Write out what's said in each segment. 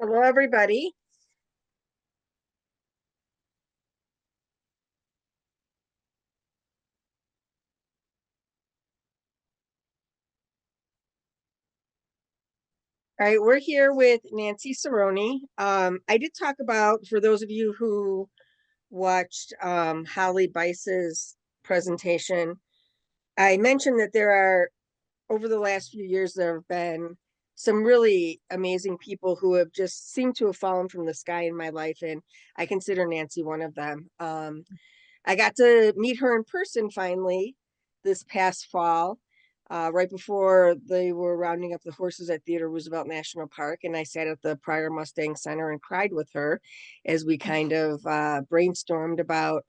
Hello, everybody. All right, we're here with Nancy Cerroni. I did talk about, for those of you who watched Holly Bice's presentation, I mentioned that over the last few years, there have been some really amazing people who have just seemed to have fallen from the sky in my life, and I consider Nancy one of them. I got to meet her in person finally this past fall, right before they were rounding up the horses at Theodore Roosevelt National Park. And I sat at the Pryor Mustang Center and cried with her as we kind of brainstormed about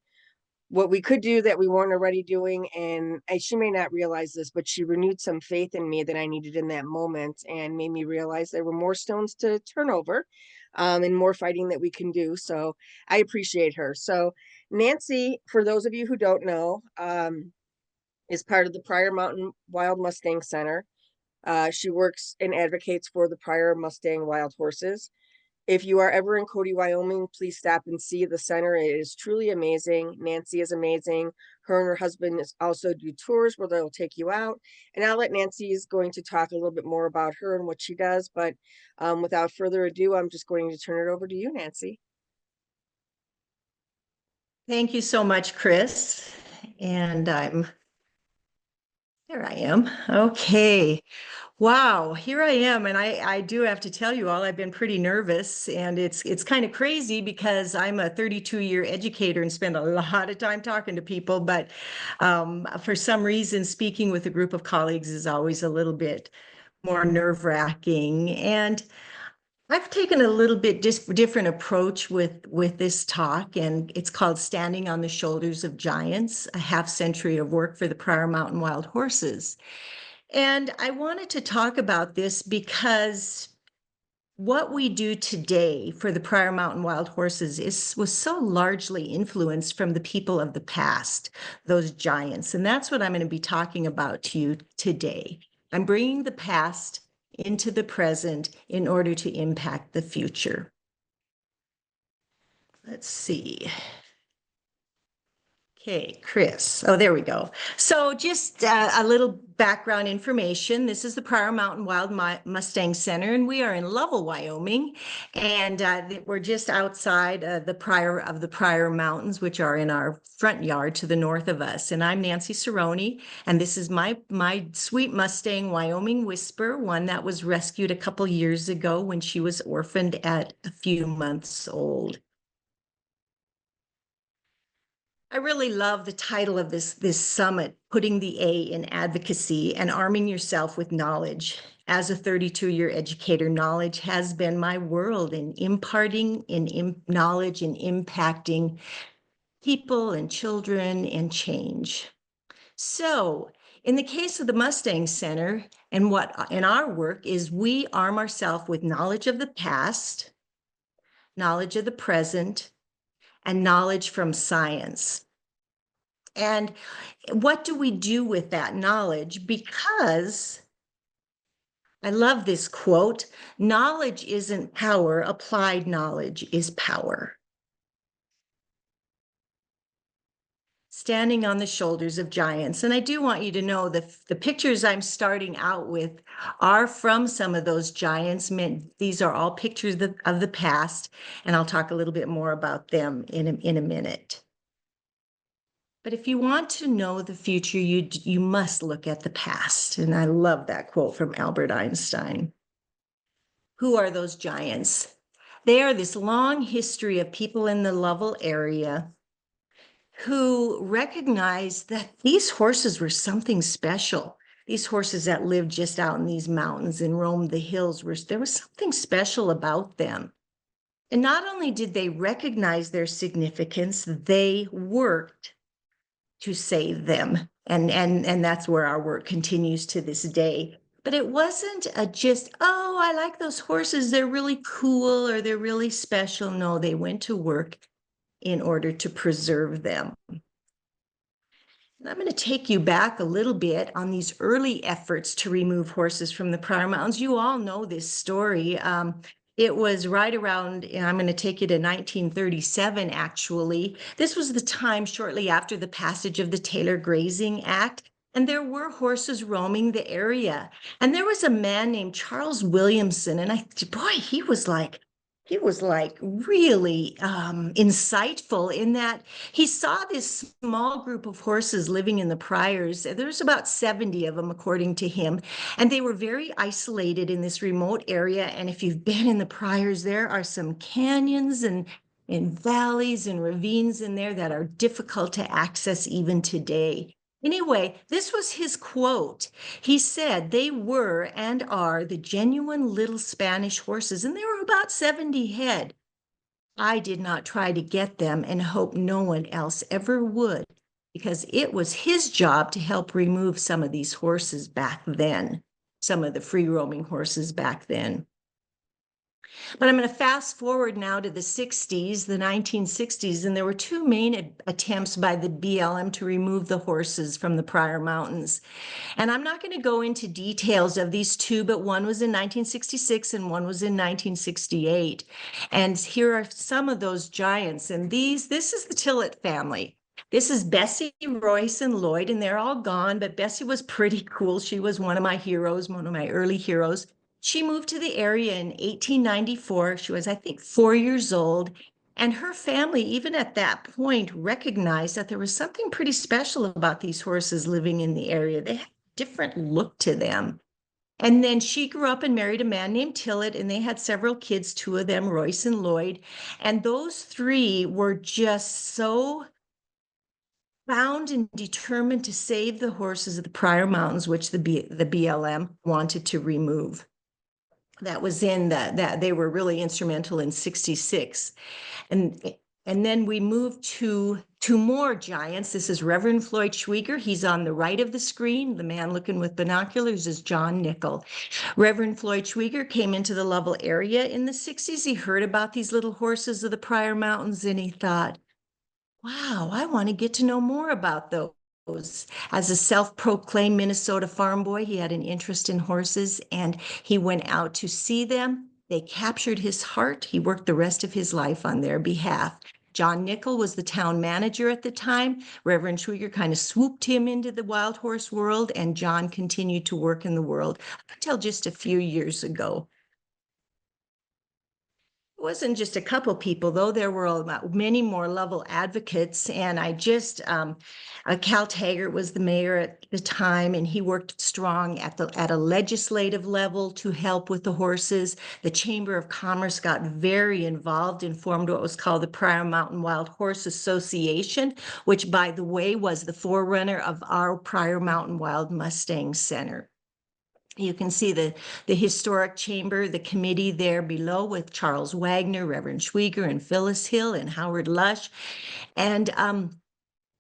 what we could do that we weren't already doing. And she may not realize this, but she renewed some faith in me that I needed in that moment and made me realize there were more stones to turn over, and more fighting that we can do. So I appreciate her. So Nancy, for those of you who don't know, is part of the Pryor Mountain Wild Mustang Center. She works and advocates for the Pryor Mustang wild horses. If you are ever in Cody, Wyoming, please stop and see the center. It is truly amazing. Nancy is amazing. Her and her husband also do tours where they'll take you out. And I'll let Nancy is going to talk a little bit more about her and what she does. But without further ado, I'm just going to turn it over to you, Nancy. Thank you so much, Chris. And there I am. Okay. Wow, here I am. And I do have to tell you all, I've been pretty nervous. And it's kind of crazy because I'm a 32-year educator and spend a lot of time talking to people. But for some reason, speaking with a group of colleagues is always a little bit more nerve-wracking. And I've taken a little bit different approach with this talk, and it's called Standing on the Shoulders of Giants, a half century of work for the Pryor Mountain Wild Horses. And I wanted to talk about this because what we do today for the Pryor Mountain Wild Horses was so largely influenced from the people of the past, those giants. And that's what I'm going to be talking about to you today. I'm bringing the past into the present in order to impact the future. Let's see. Okay, Chris. Oh, there we go. So just a little background information. This is the Pryor Mountain Wild Mustang Center, and we are in Lovell, Wyoming. And we're just outside the Pryor Mountains, which are in our front yard to the north of us. And I'm Nancy Cerroni, and this is my sweet Mustang, Wyoming Whisper, one that was rescued a couple years ago when she was orphaned at a few months old. I really love the title of this summit, putting the A in advocacy and arming yourself with knowledge. As a 32-year educator, knowledge has been my world in imparting knowledge and impacting people and children and change. So in the case of the Mustang Center, and what in our work is we arm ourselves with knowledge of the past, knowledge of the present, and knowledge from science. And what do we do with that knowledge? Because I love this quote, knowledge isn't power, applied knowledge is power. Standing on the shoulders of giants. And I do want you to know that the pictures I'm starting out with are from some of those giants. These are all pictures of the past, and I'll talk a little bit more about them in a minute. But if you want to know the future, you must look at the past. And I love that quote from Albert Einstein. Who are those giants? They are this long history of people in the Lovell area who recognized that these horses were something special. These horses that lived just out in these mountains and roamed the hills, there was something special about them. And not only did they recognize their significance, they worked to save them. And that's where our work continues to this day. But it wasn't just, oh, I like those horses. They're really cool or they're really special. No, they went to work in order to preserve them. And I'm going to take you back a little bit on these early efforts to remove horses from the Pryor Mountains. You all know this story. It was right around, and I'm going to take you to 1937, actually. This was the time shortly after the passage of the Taylor Grazing Act, and there were horses roaming the area. And there was a man named Charles Williamson, and boy, he was like really insightful in that he saw this small group of horses living in the Pryors. There's about 70 of them, according to him, and they were very isolated in this remote area. And if you've been in the Pryors, there are some canyons and valleys and ravines in there that are difficult to access even today. Anyway, this was his quote. He said they were and are the genuine little Spanish horses, and there were about 70 head. I did not try to get them and hope no one else ever would, because it was his job to help remove some of these horses back then, some of the free roaming horses back then. But I'm going to fast forward now to the 60s, the 1960s, and there were two main attempts by the BLM to remove the horses from the Pryor Mountains. And I'm not going to go into details of these two, but one was in 1966 and one was in 1968. And here are some of those giants. And this is the Tillett family. This is Bessie, Royce, and Lloyd, and they're all gone, but Bessie was pretty cool. She was one of my heroes, one of my early heroes. She moved to the area in 1894. She was, I think, 4 years old. And her family, even at that point, recognized that there was something pretty special about these horses living in the area. They had a different look to them. And then she grew up and married a man named Tillett, and they had several kids, two of them, Royce and Lloyd. And those three were just so bound and determined to save the horses of the Pryor Mountains, which the BLM wanted to remove. That was in that they were really instrumental in 66. And then we moved to two more giants. This is Reverend Floyd Schwieger. He's on the right of the screen. The man looking with binoculars is John Nickel. Reverend Floyd Schwieger came into the Lovell area in the 60s. He heard about these little horses of the Pryor Mountains, and he thought, wow, I want to get to know more about those. As a self-proclaimed Minnesota farm boy, he had an interest in horses, and he went out to see them. They captured his heart. He worked the rest of his life on their behalf. John Nickel was the town manager at the time. Reverend Schwieger kind of swooped him into the wild horse world, and John continued to work in the world up until just a few years ago. It wasn't just a couple people, though. There were many more Lovell advocates. And Cal Taggart was the mayor at the time, and he worked strong at a legislative level to help with the horses. The Chamber of Commerce got very involved and formed what was called the Pryor Mountain Wild Horse Association, which, by the way, was the forerunner of our Pryor Mountain Wild Mustang Center. You can see the historic chamber, the committee there below with Charles Wagner, Reverend Schwieger, and Phyllis Hill, and Howard Lush. And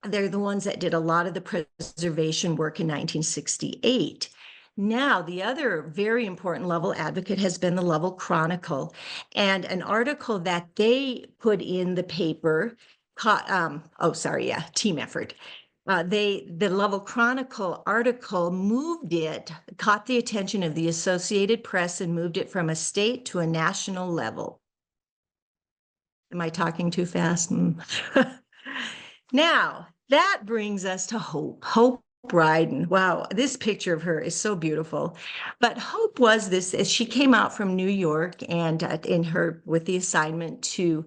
they're the ones that did a lot of the preservation work in 1968. Now, the other very important Lovell advocate has been the Lovell Chronicle, and an article that they put in the paper, team effort. The Lovell Chronicle article caught the attention of the Associated Press and moved it from a state to a national level. Am I talking too fast? Now, that brings us to Hope. Hope Bryden. Wow, this picture of her is so beautiful. But Hope was this, as she came out from New York and with the assignment to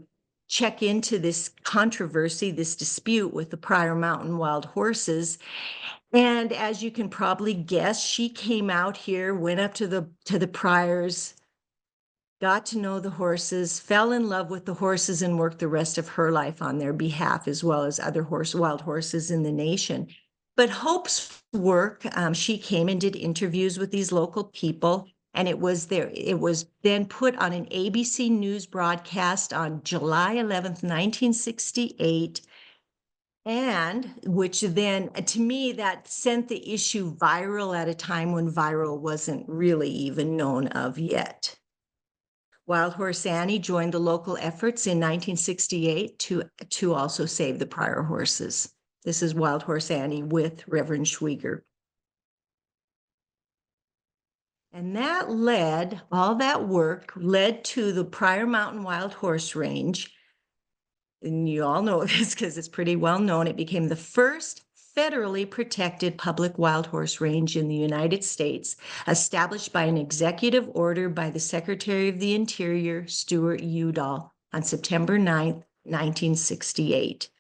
check into this controversy, this dispute with the Pryor Mountain wild horses. And as you can probably guess, she came out here, went up to the Pryors, got to know the horses, fell in love with the horses, and worked the rest of her life on their behalf, as well as other wild horses in the nation. But Hope's work, she came and did interviews with these local people, and it was then put on an ABC News broadcast on July 11th, 1968. And which then, to me, that sent the issue viral at a time when viral wasn't really even known of yet. Wild Horse Annie joined the local efforts in 1968 to also save the Pryor horses. This is Wild Horse Annie with Reverend Schwieger. And all that work led to the Pryor Mountain Wild Horse Range. And you all know this because it's pretty well known. It became the first federally protected public wild horse range in the United States, established by an executive order by the Secretary of the Interior, Stuart Udall, on September 9th, 1968.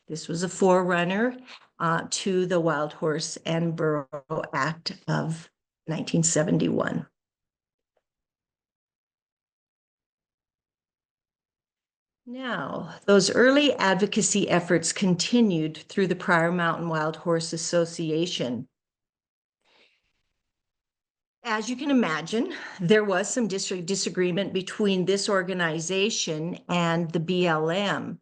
This was a forerunner to the Wild Horse and Burro Act of 1971. Now, those early advocacy efforts continued through the Pryor Mountain Wild Horse Association. As you can imagine, there was some disagreement between this organization and the BLM.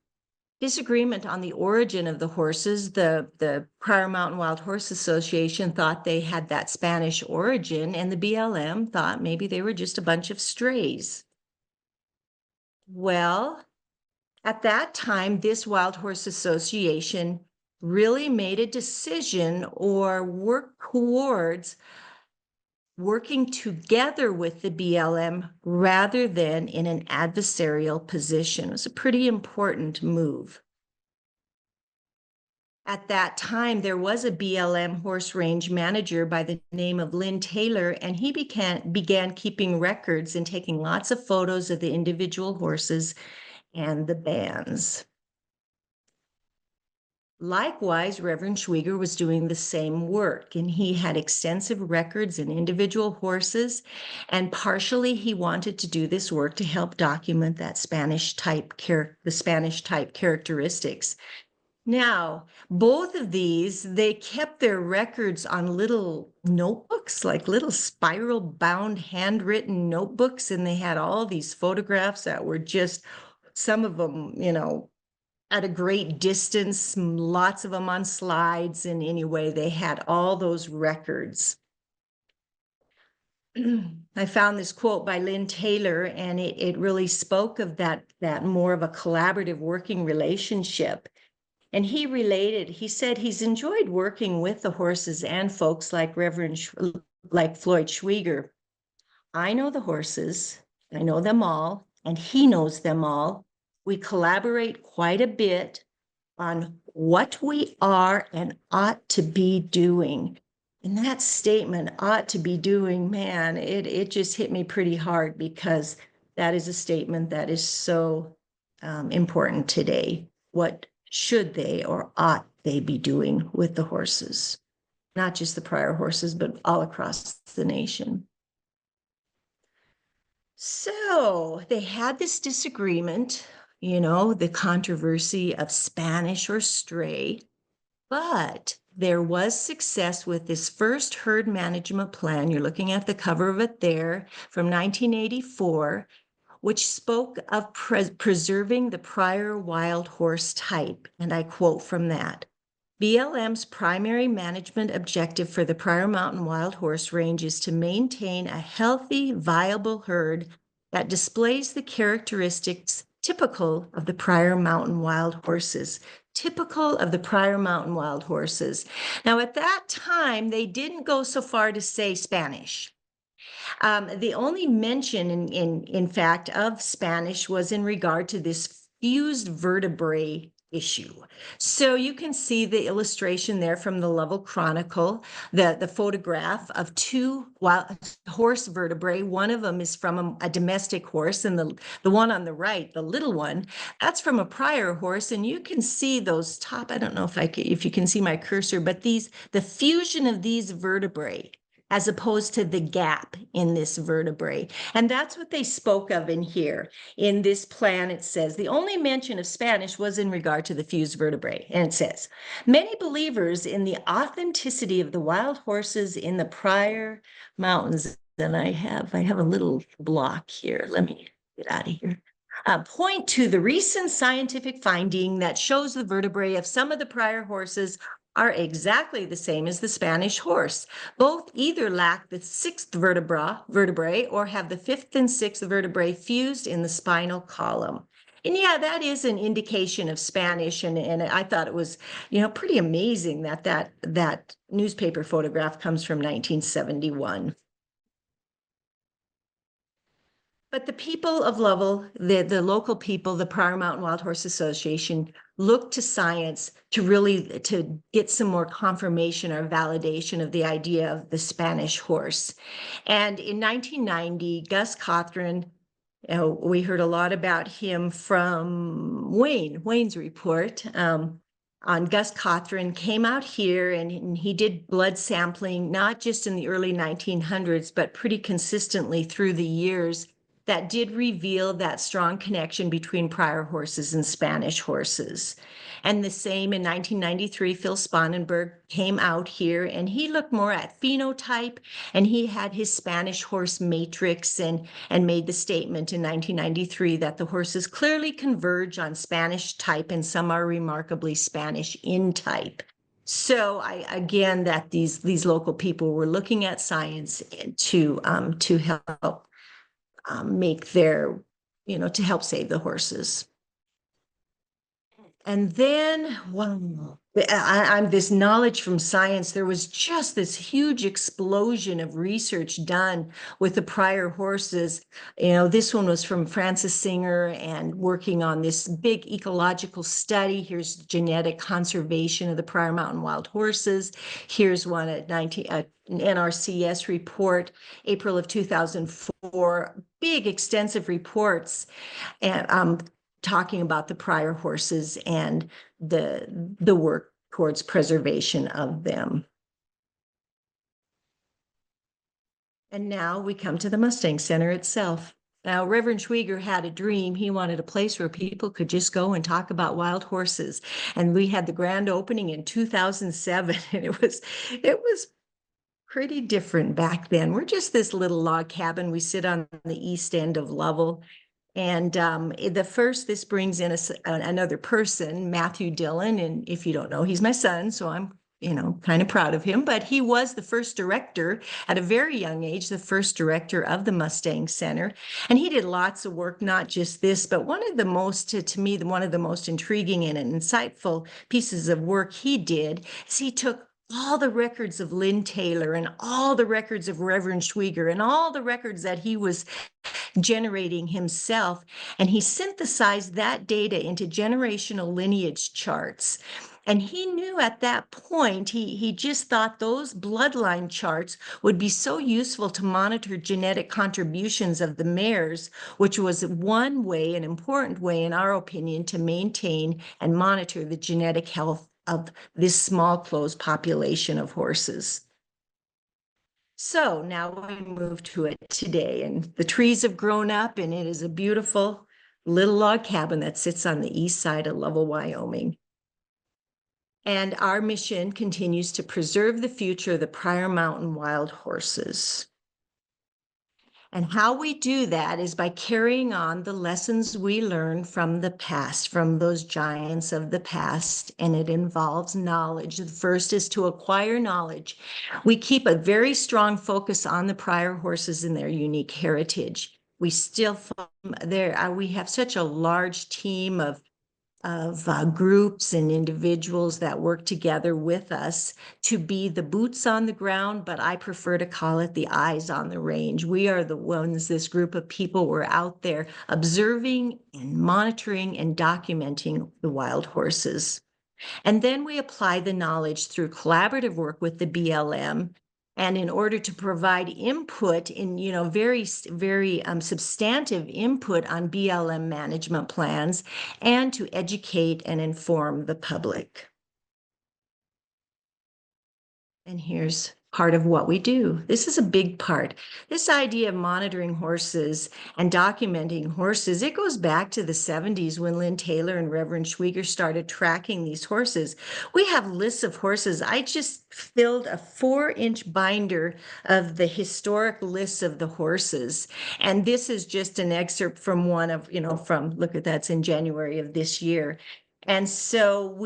Disagreement on the origin of the horses. The Pryor Mountain Wild Horse Association thought they had that Spanish origin, and the BLM thought maybe they were just a bunch of strays. Well, at that time, this Wild Horse Association really made a decision or worked towards working together with the BLM rather than in an adversarial position. It was a pretty important move. At that time, there was a BLM horse range manager by the name of Lynn Taylor, and he began keeping records and taking lots of photos of the individual horses and the bands. Likewise, Reverend Schwieger was doing the same work, and he had extensive records and individual horses, and partially he wanted to do this work to help document that the Spanish type characteristics. Now, both of these, they kept their records on little notebooks, like little spiral bound handwritten notebooks, and they had all these photographs that were just, some of them, at a great distance, lots of them on slides. And anyway, they had all those records. I found this quote by Lynn Taylor, and it really spoke of that more of a collaborative working relationship. And he said he's enjoyed working with the horses and folks like like Floyd Schwieger. I know the horses, I know them all, and he knows them all. We collaborate quite a bit on what we are and ought to be doing. And that statement, ought to be doing, man, it just hit me pretty hard, because that is a statement that is so important today. What should they or ought they be doing with the horses? Not just the Pryor horses, but all across the nation. So they had this disagreement, the controversy of Spanish or stray, but there was success with this first herd management plan. You're looking at the cover of it there, from 1984, which spoke of preserving the Pryor wild horse type. And I quote from that: BLM's primary management objective for the Pryor Mountain Wild Horse Range is to maintain a healthy, viable herd that displays the characteristics typical of the Pryor Mountain Wild Horses. Typical of the Pryor Mountain Wild Horses. Now, at that time, they didn't go so far to say Spanish. The only mention, in fact, of Spanish was in regard to this fused vertebrae issue. So you can see the illustration there from the Lovell Chronicle, the photograph of two wild horse vertebrae. One of them is from a domestic horse, and the one on the right, the little one, that's from a Pryor horse. And you can see those top, I don't know if you can see my cursor, but the fusion of these vertebrae, as opposed to the gap in this vertebrae. And that's what they spoke of in here. In this plan, it says, the only mention of Spanish was in regard to the fused vertebrae. And it says, many believers in the authenticity of the wild horses in the Pryor Mountains, and I have a little block here. Let me get out of here. Point to the recent scientific finding that shows the vertebrae of some of the Pryor horses are exactly the same as the Spanish horse. Both either lack the sixth vertebrae or have the fifth and sixth vertebrae fused in the spinal column. And yeah, that is an indication of Spanish. And I thought it was, pretty amazing that newspaper photograph comes from 1971. But the people of Lovell, the local people, the Pryor Mountain Wild Horse Association, looked to science to really to get some more confirmation or validation of the idea of the Spanish horse. And in 1990, Gus Cothran, we heard a lot about him from Wayne's report. On Gus Cothran came out here and he did blood sampling, not just in the early 1900s, but pretty consistently through the years that did reveal that strong connection between Pryor horses and Spanish horses. And the same in 1993, Phil Spangenberg came out here and he looked more at phenotype, and he had his Spanish horse matrix and made the statement in 1993 that the horses clearly converge on Spanish type and some are remarkably Spanish in type. So again, that these local people were looking at science to help make their, to help save the horses. And then, wow, I'm this knowledge from science. There was just this huge explosion of research done with the Pryor horses. This one was from Francis Singer and working on this big ecological study. Here's genetic conservation of the Pryor Mountain wild horses. Here's one at an NRCS report, April of 2004, big extensive reports. And talking about the Pryor horses and the work towards preservation of them. And now we come to the Mustang Center itself. Now, Reverend Schwieger had a dream. He wanted a place where people could just go and talk about wild horses. And we had the grand opening in 2007, and it was pretty different back then. We're just this little log cabin. We sit on the east end of Lovell. And this brings in another person, Matthew Dillon. And if you don't know, he's my son. So I'm, kind of proud of him. But he was the first director at a very young age, the first director of the Mustang Center. And he did lots of work, not just this, but one of the most, to me, one of the most intriguing and insightful pieces of work he did is he took all the records of Lynn Taylor and all the records of Reverend Schwieger and all the records that he was generating himself. And he synthesized that data into generational lineage charts. And he knew at that point, he just thought those bloodline charts would be so useful to monitor genetic contributions of the mares, which was one way, an important way, in our opinion, to maintain and monitor the genetic health of this small closed population of horses. So now we move to it today, and the trees have grown up, and it is a beautiful little log cabin that sits on the east side of Lovell, Wyoming. And our mission continues to preserve the future of the Pryor Mountain wild horses. And how we do that is by carrying on the lessons we learned from the past, from those giants of the past, and it involves knowledge. The first is to acquire knowledge. We keep a very strong focus on the Pryor horses and their unique heritage. We still we have such a large team of groups and individuals that work together with us to be the boots on the ground, but I prefer to call it the eyes on the range. We are the ones, this group of people, we're out there observing and monitoring and documenting the wild horses. And then we apply the knowledge through collaborative work with the BLM. And in order to provide input in, very substantive input on BLM management plans and to educate and inform the public. And here's part of what we do. This is a big part. This idea of monitoring horses and documenting horses, it goes back to the 70s when Lynn Taylor and Reverend Schwieger started tracking these horses. We have lists of horses. I just filled a 4-inch binder of the historic lists of the horses. And this is just an excerpt from one of, look at that's in January of this year. And so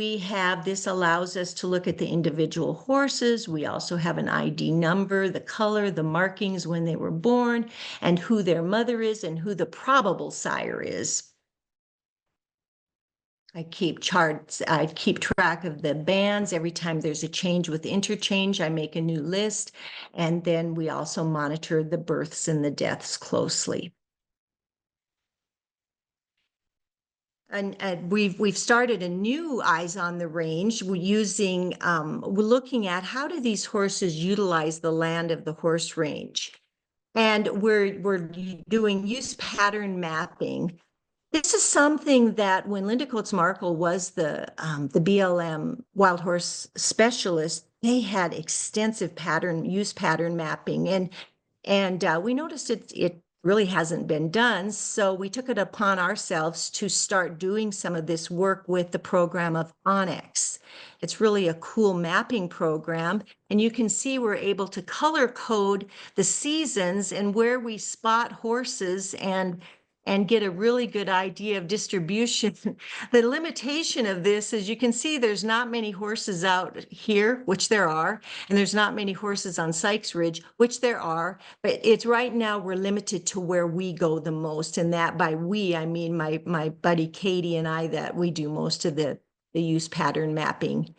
this allows us to look at the individual horses. We also have an ID number, the color, the markings when they were born, and who their mother is and who the probable sire is. I keep track of the bands. Every time there's a change with interchange, I make a new list. And then we also monitor the births and the deaths closely. And we've started a new Eyes on the Range. We're looking at how do these horses utilize the land of the horse range, and we're doing use pattern mapping. This is something that when Linda Coates Markle was the BLM wild horse specialist, they had extensive use pattern mapping, and we noticed it really hasn't been done. So we took it upon ourselves to start doing some of this work with the program of Onyx. It's really a cool mapping program. And you can see we're able to color code the seasons and where we spot horses and get a really good idea of distribution. The limitation of this is you can see there's not many horses out here, which there are, and there's not many horses on Sykes Ridge, which there are, but it's right now we're limited to where we go the most. And that by we, I mean my buddy Katie and I, that we do most of the use pattern mapping.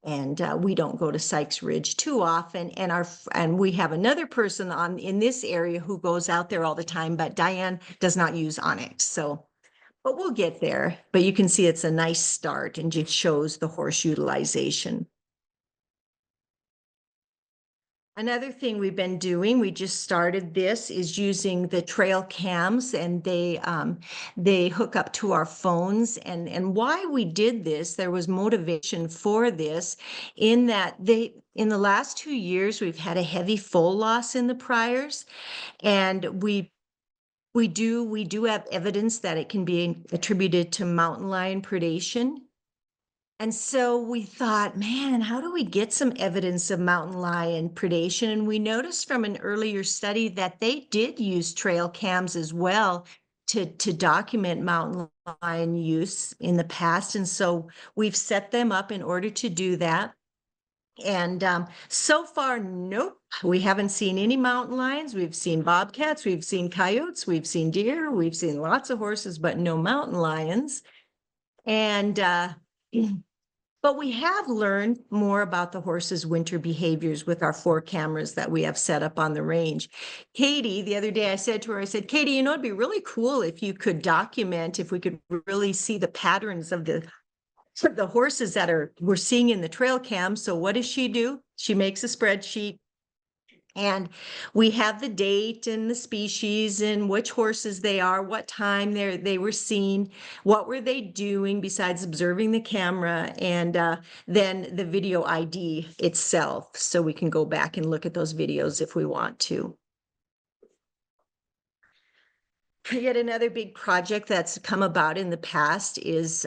And we don't go to Sykes Ridge too often. And we have another person in this area who goes out there all the time, but Diane does not use Onyx. So, but we'll get there. But you can see it's a nice start and it shows the horse utilization. Another thing we've been doing, we just started this, is using the trail cams, and they hook up to our phones. And why we did this, there was motivation for this, in that in the last 2 years, we've had a heavy foal loss in the Pryors, and we do have evidence that it can be attributed to mountain lion predation. And so we thought, man, how do we get some evidence of mountain lion predation? And we noticed from an earlier study that they did use trail cams as well to document mountain lion use in the past. And so we've set them up in order to do that. And so far, nope, we haven't seen any mountain lions. We've seen bobcats, we've seen coyotes, we've seen deer, we've seen lots of horses, but no mountain lions. And but we have learned more about the horse's winter behaviors with our 4 cameras that we have set up on the range. Katie, the other day I said to her, I said, Katie, you know, it'd be really cool if you could document, if we could really see the patterns of the horses that we're seeing in the trail cam. So what does she do? She makes a spreadsheet. And we have the date and the species and which horses they are, what time they were seen, what were they doing besides observing the camera, and then the video ID itself. So we can go back and look at those videos if we want to. Yet another big project that's come about in the past is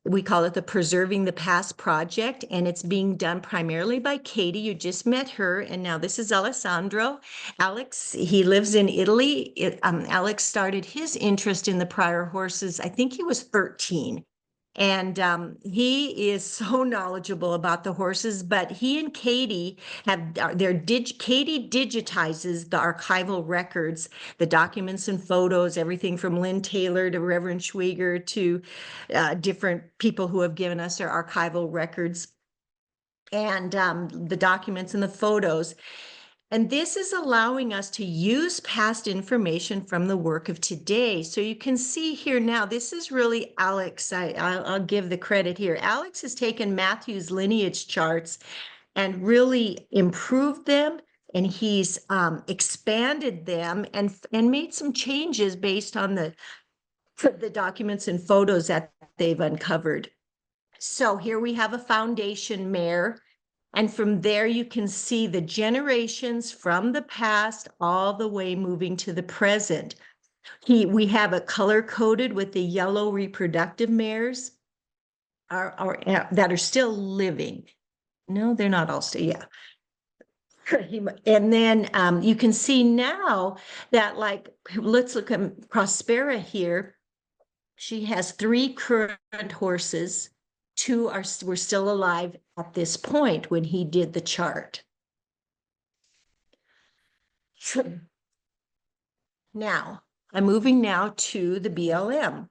we call it the Preserving the Past project, and it's being done primarily by Katie. You just met her, and now this is Alessandro. Alex, he lives in Italy. Alex started his interest in the Pryor horses, I think he was 13. And he is so knowledgeable about the horses, but he and Katie Katie digitizes the archival records, the documents and photos, everything from Lynn Taylor to Reverend Schwieger to different people who have given us their archival records and the documents and the photos. And this is allowing us to use past information from the work of today. So you can see here now, this is really Alex. I'll give the credit here. Alex has taken Matthew's lineage charts and really improved them. And he's expanded them and made some changes based on the documents and photos that they've uncovered. So here we have a foundation mare. And from there, you can see the generations from the past all the way moving to the present. We have it color coded with the yellow reproductive mares that are still living. No, they're not all still, yeah. And then you can see now that, like, let's look at Prospera here. She has 3 current horses. 2 were still alive at this point when he did the chart. Now, I'm moving now to the BLM.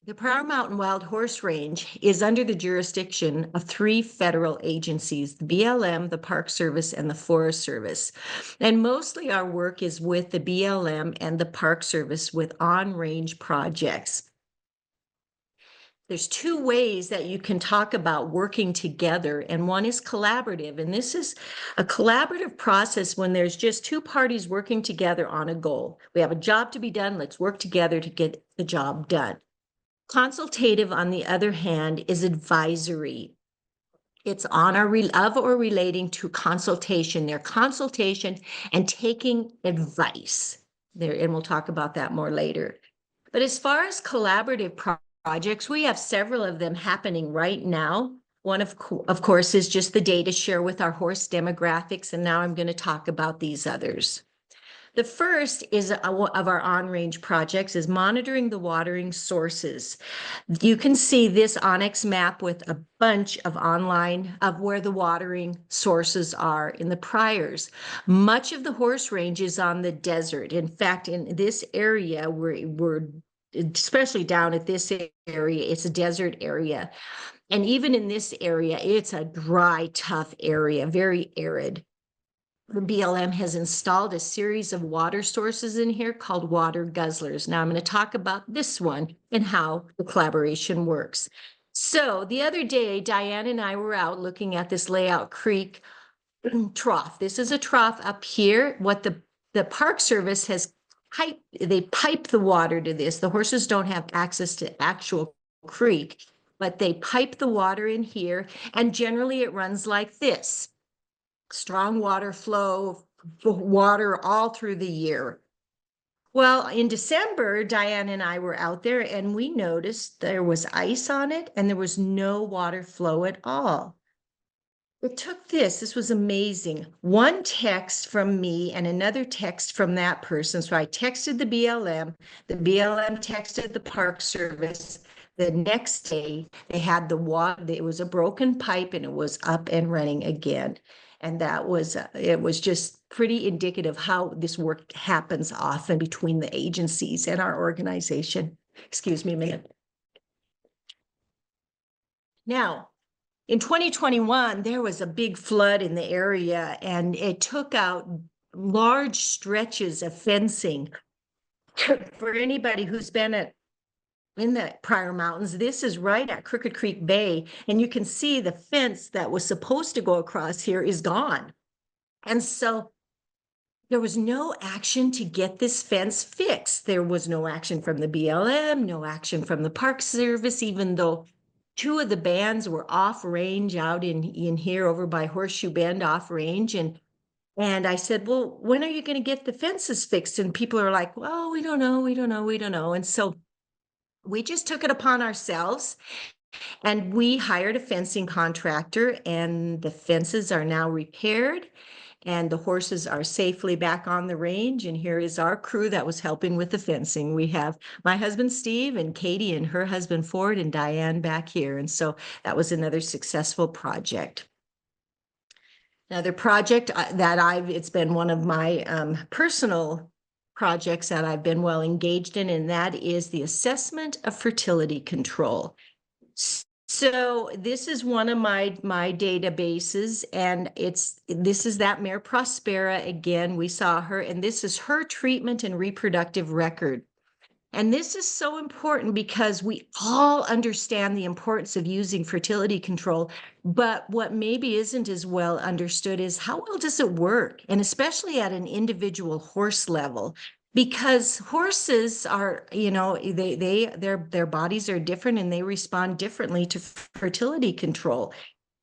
The Pryor Mountain Wild Horse Range is under the jurisdiction of three federal agencies, the BLM, the Park Service, and the Forest Service. And mostly our work is with the BLM and the Park Service with on-range projects. There's two ways that you can talk about working together, and one is collaborative. And this is a collaborative process when there's just two parties working together on a goal. We have a job to be done. Let's work together to get the job done. Consultative, on the other hand, is advisory. It's on or relating to consultation. They're consultation and taking advice there, and we'll talk about that more later. But as far as collaborative projects, we have several of them happening right now. One of course is just the data share with our horse demographics, and now I'm going to talk about these others. The first is of our on-range projects is monitoring the watering sources. You can see this Onyx map with a bunch of online of where the watering sources are in the Pryors. Much of the horse range is on the desert. In fact, in this area, we're especially down at this area, it's a desert area. And even in this area, it's a dry, tough area, very arid. The BLM has installed a series of water sources in here called water guzzlers. Now I'm going to talk about this one and how the collaboration works. So the other day, Diane and I were out looking at this Layout Creek trough. This is a trough up here. What the Park Service has they pipe the water to this. The horses don't have access to actual creek, but they pipe the water in here, and generally it runs like this. Strong water flow, water all through the year. Well, in December, Diane and I were out there and we noticed there was ice on it and there was no water flow at all. It took this was amazing. One text from me and another text from that person. So I texted the BLM texted the Park Service. The next day, they had the water, it was a broken pipe and it was up and running again. And that was, it was just pretty indicative how this work happens often between the agencies and our organization. Excuse me a minute. Now, in 2021, there was a big flood in the area and it took out large stretches of fencing. For anybody who's been in the Pryor Mountains, this is right at Crooked Creek Bay, and you can see the fence that was supposed to go across here is gone. And so there was no action to get this fence fixed. There was no action from the BLM, no action from the Park Service, even though two of the bands were off range out in here over by Horseshoe Bend off range. And I said, well, when are you going to get the fences fixed? And people are like, well, we don't know. And so we just took it upon ourselves and we hired a fencing contractor, and the fences are now repaired and the horses are safely back on the range. And here is our crew that was helping with the fencing. We have my husband, Steve, and Katie and her husband, Ford, and Diane back here. And so that was another successful project. Another project it's been one of my personal projects that I've been well engaged in, and that is the assessment of fertility control. So this is one of my databases, and this is that mare Prospera again. We saw her, and this is her treatment and reproductive record. And this is so important because we all understand the importance of using fertility control, but what maybe isn't as well understood is how well does it work? And especially at an individual horse level, because horses are, their bodies are different and they respond differently to fertility control.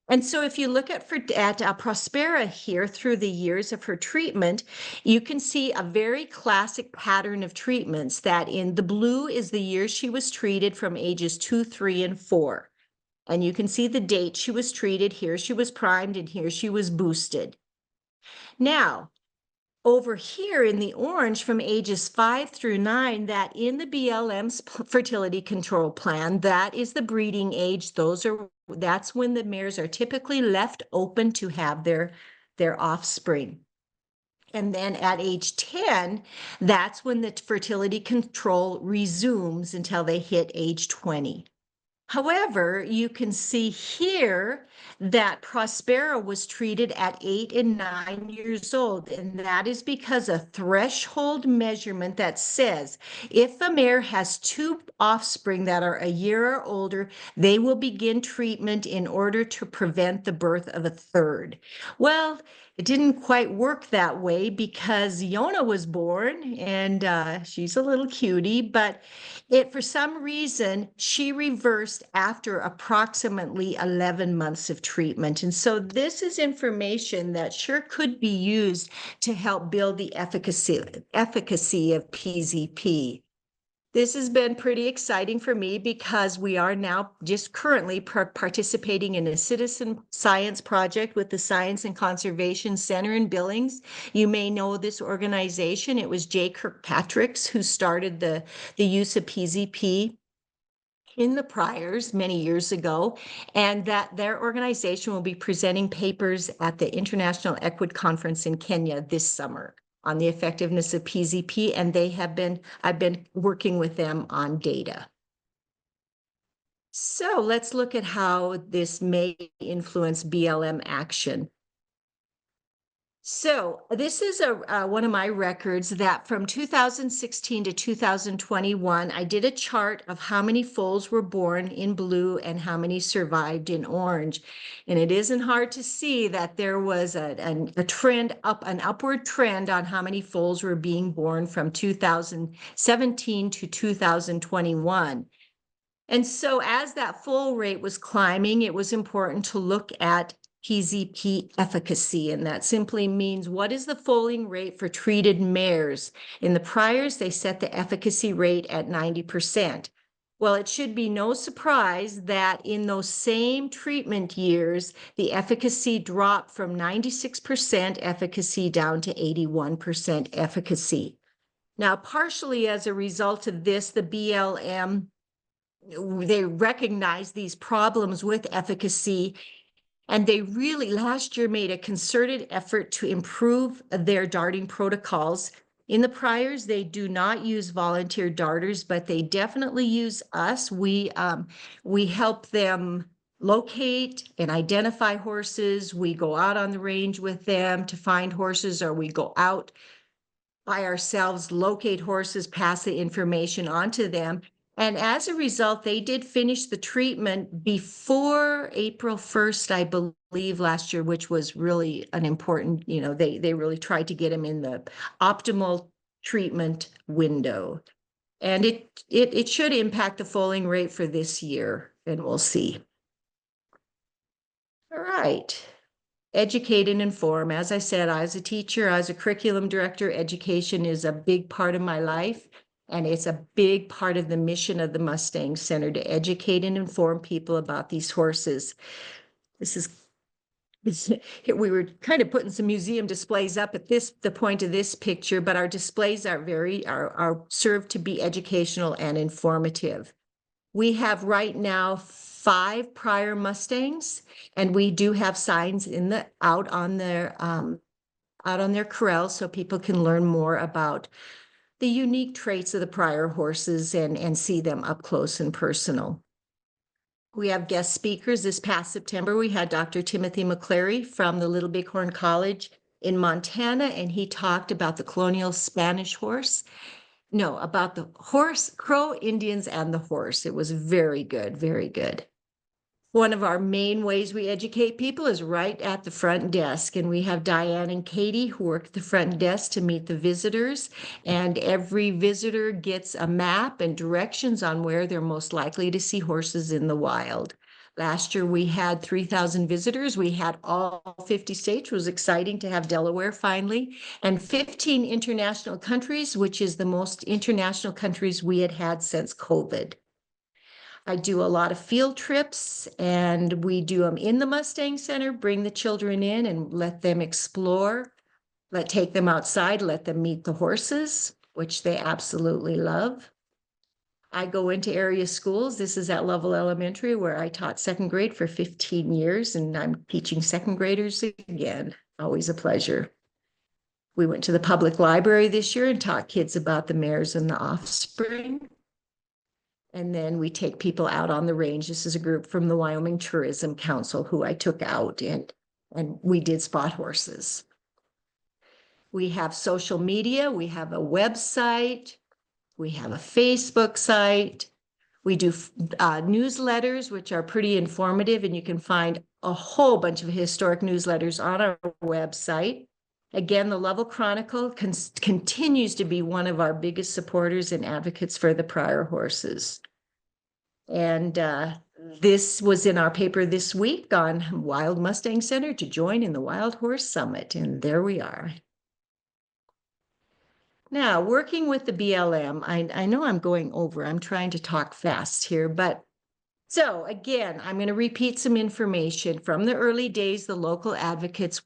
And so if you look at Prospera here through the years of her treatment, you can see a very classic pattern of treatments that in the blue is the year she was treated from ages 2, 3, and 4. And you can see the date she was treated. Here she was primed and here she was boosted. Now, over here in the orange from ages 5 through 9, that in the BLM's fertility control plan, that is the breeding age. That's when the mares are typically left open to have their offspring. And then at age 10, that's when the fertility control resumes until they hit age 20. However, you can see here that Prospera was treated at 8 and 9 years old, and that is because a threshold measurement that says if a mare has 2 offspring that are a year or older, they will begin treatment in order to prevent the birth of a third. Well, it didn't quite work that way because Yona was born, and she's a little cutie, but for some reason, she reversed after approximately 11 months of treatment. And so this is information that sure could be used to help build the efficacy of PZP. This has been pretty exciting for me because we are now just currently participating in a citizen science project with the Science and Conservation Center in Billings. You may know this organization. It was Jay Kirkpatrick's who started the use of PZP in the Pryors many years ago, and that their organization will be presenting papers at the International Equid Conference in Kenya this summer on the effectiveness of PZP, and I've been working with them on data. So let's look at how this may influence BLM action. So this is one of my records that from 2016 to 2021, I did a chart of how many foals were born in blue and how many survived in orange. And it isn't hard to see that there was a trend an upward trend on how many foals were being born from 2017 to 2021. And so as that foal rate was climbing, it was important to look at PZP efficacy, and that simply means what is the foaling rate for treated mares? In the Pryors, they set the efficacy rate at 90%. Well, it should be no surprise that in those same treatment years, the efficacy dropped from 96% efficacy down to 81% efficacy. Now, partially as a result of this, the BLM, they recognize these problems with efficacy, and they really last year made a concerted effort to improve their darting protocols. In the Pryors, they do not use volunteer darters, but they definitely use us. We help them locate and identify horses. We go out on the range with them to find horses, or we go out by ourselves, locate horses, pass the information on to them. And as a result, they did finish the treatment before April 1st, I believe, last year, which was really an important, they really tried to get them in the optimal treatment window. And it should impact the foaling rate for this year, and we'll see. All right. Educate and inform. As I said, I was a teacher, I was a curriculum director. Education is a big part of my life. And it's a big part of the mission of the Mustang Center to educate and inform people about these horses. We were kind of putting some museum displays up at the point of this picture, but our displays are served to be educational and informative. We have right now 5 Pryor Mustangs, and we do have signs out on their corral so people can learn more about the unique traits of the Pryor horses and see them up close and personal. We have guest speakers. This past September, we had Dr. Timothy McClary from the Little Bighorn College in Montana, and he talked about the colonial Spanish horse. No, about the Crow Indians and the horse. It was very good, very good. One of our main ways we educate people is right at the front desk. And we have Diane and Katie who work at the front desk to meet the visitors. And every visitor gets a map and directions on where they're most likely to see horses in the wild. Last year, we had 3,000 visitors. We had all 50 states. It was exciting to have Delaware finally, and 15 international countries, which is the most international countries we had since COVID. I do a lot of field trips, and we do them in the Mustang Center, bring the children in and let them explore, take them outside, let them meet the horses, which they absolutely love. I go into area schools. This is at Lovell Elementary, where I taught 2nd grade for 15 years, and I'm teaching 2nd graders again. Always a pleasure. We went to the public library this year and taught kids about the mares and the offspring. And then we take people out on the range. This is a group from the Wyoming Tourism Council who I took out, and we did spot horses. We have social media. We have a website. We have a Facebook site. We do newsletters, which are pretty informative, and you can find a whole bunch of historic newsletters on our website. Again, the Lovell Chronicle continues to be one of our biggest supporters and advocates for the Pryor horses. And this was in our paper this week on Wild Mustang Center to join in the Wild Horse Summit, and there we are. Now, working with the BLM, I know I'm going over, I'm trying to talk fast here, but so again, I'm going to repeat some information. From the early days, the local advocates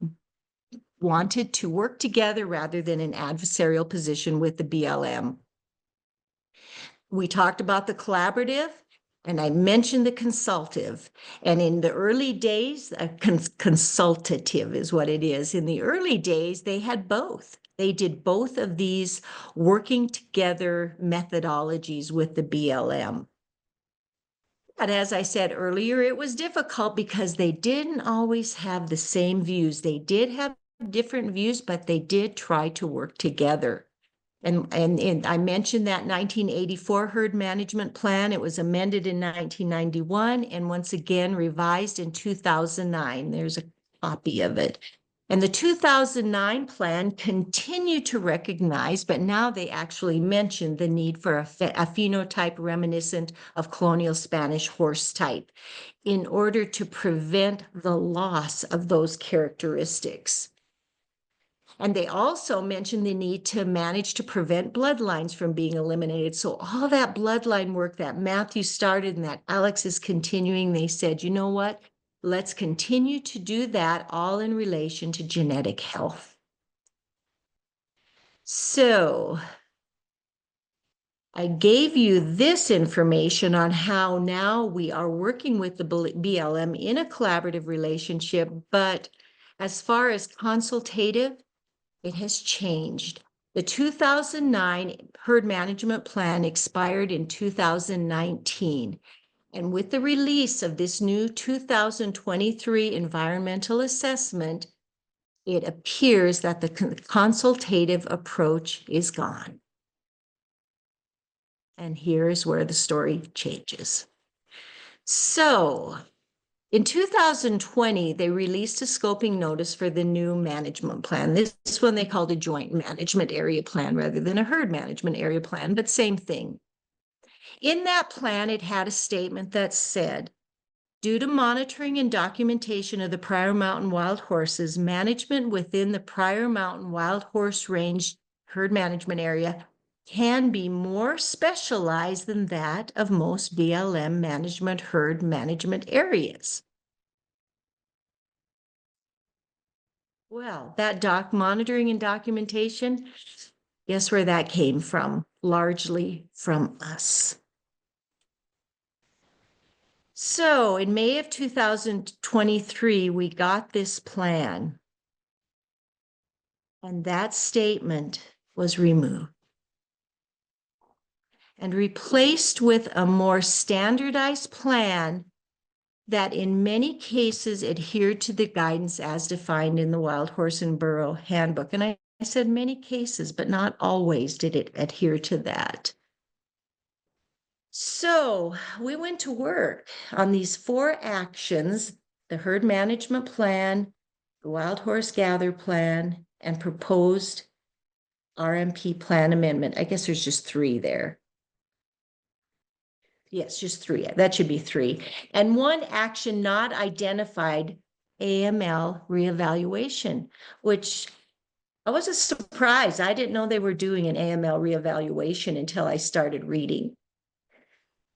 wanted to work together rather than an adversarial position with the BLM. We talked about the collaborative, and I mentioned the consultative. And in the early days, consultative is what it is. In the early days, they had both. They did both of these working together methodologies with the BLM. But as I said earlier, it was difficult because they didn't always have the same views. They did have different views, but they did try to work together. And I mentioned that 1984 herd management plan. It was amended in 1991 and once again revised in 2009. There's a copy of it. And the 2009 plan continued to recognize, but now they actually mentioned the need for a phenotype reminiscent of colonial Spanish horse type in order to prevent the loss of those characteristics. And they also mentioned the need to manage to prevent bloodlines from being eliminated. So all that bloodline work that Matthew started and that Alex is continuing, they said, you know what? Let's continue to do that, all in relation to genetic health. So I gave you this information on how now we are working with the BLM in a collaborative relationship, but as far as consultative, it has changed. The 2009 herd management plan expired in 2019. And with the release of this new 2023 environmental assessment, it appears that the consultative approach is gone. And here's where the story changes. So in 2020, they released a scoping notice for the new management plan. This one they called a joint management area plan rather than a herd management area plan, but same thing. In that plan, it had a statement that said, due to monitoring and documentation of the Pryor Mountain wild horses, management within the Pryor Mountain Wild Horse Range herd management area can be more specialized than that of most BLM management herd management areas. Well, that monitoring and documentation, guess where that came from? Largely from us. So in May of 2023, we got this plan, and that statement was removed and replaced with a more standardized plan that in many cases adhered to the guidance as defined in the Wild Horse and Burro Handbook. And I said many cases, but not always did it adhere to that. So we went to work on these 4 actions: the herd management plan, the wild horse gather plan, and proposed RMP plan amendment. I guess there's just 3 there. Yes, just 3. That should be 3. And 1 action not identified, AML reevaluation, which I was a surprise. I didn't know they were doing an AML reevaluation until I started reading.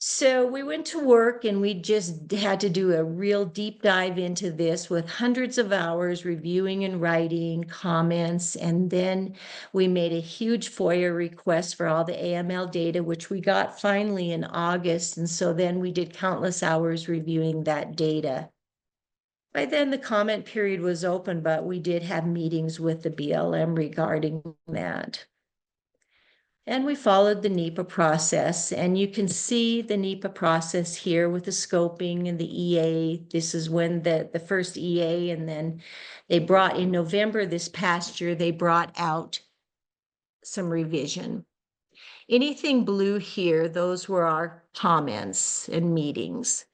So we went to work and we just had to do a real deep dive into this with hundreds of hours reviewing and writing comments. And then we made a huge FOIA request for all the AML data, which we got finally in August. And so then we did countless hours reviewing that data. By then, the comment period was open, but we did have meetings with the BLM regarding that. And we followed the NEPA process, and you can see the NEPA process here with the scoping and the EA. This is when the first EA, and then they brought in November this past year, they brought out some revision. Anything blue here, those were our comments and meetings.